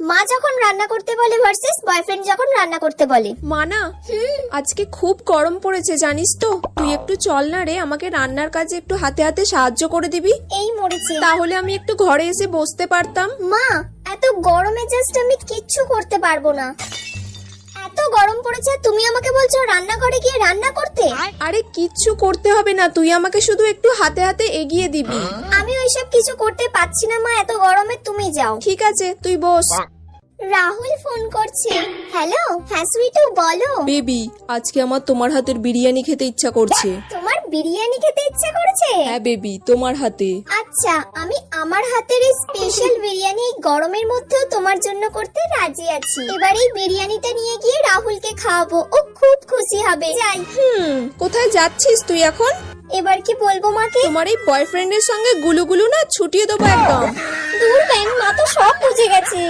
মা যখন রান্না করতে বলে ভার্সেস বয়ফ্রেন্ড যখন রান্না করতে বলে। মানা, আজকে খুব গরম পড়েছে জানিস তো, তুই একটু চল না রে, আমাকে রান্নার কাজে একটু হাতে হাতে সাহায্য করে দিবি। এই মরেছে। তাহলে আমি একটু ঘরে এসে বসতে পারতাম। মা, এত গরমে জাস্ট আমি কিচ্ছু করতে পারবো না। এত গরম পড়েছে, তুমি আমাকে বলছো রান্নাঘরে গিয়ে রান্না করতে? আরে কিচ্ছু করতে হবে না, তুই আমাকে শুধু একটু হাতে হাতে এগিয়ে দিবি। আমি ওইসব কিছু করতে পারছি না মা, এত গরমে তুমি যাও। ঠিক আছে, তুই বস। রাহুল ফোন করছে। হ্যালো, হ্যাঁ সুইটু বলো। বেবি, আজকে আমার তোমার হাতের বিরিয়ানি খেতে ইচ্ছা করছে। তোমার বিরিয়ানি খেতে ইচ্ছে করেছে? হ্যাঁ বেবি, তোমার হাতে। আচ্ছা, আমি আমার হাতের এই স্পেশাল বিরিয়ানি এই গরমের মধ্যেও তোমার জন্য করতে রাজি আছি। এবার এই বিরিয়ানিটা নিয়ে গিয়ে রাহুলকে খাওয়াবো, ও খুব খুশি হবে। যাই। কোথায় যাচ্ছিস তুই এখন? এবার কি বলবো মাকে? তোমার এই বয়ফ্রেন্ডের সঙ্গে গুলুগুলু না ছুটিয়ে দেবো একদম। দূর ব্যাং, মা তো সব বুঝে গেছে।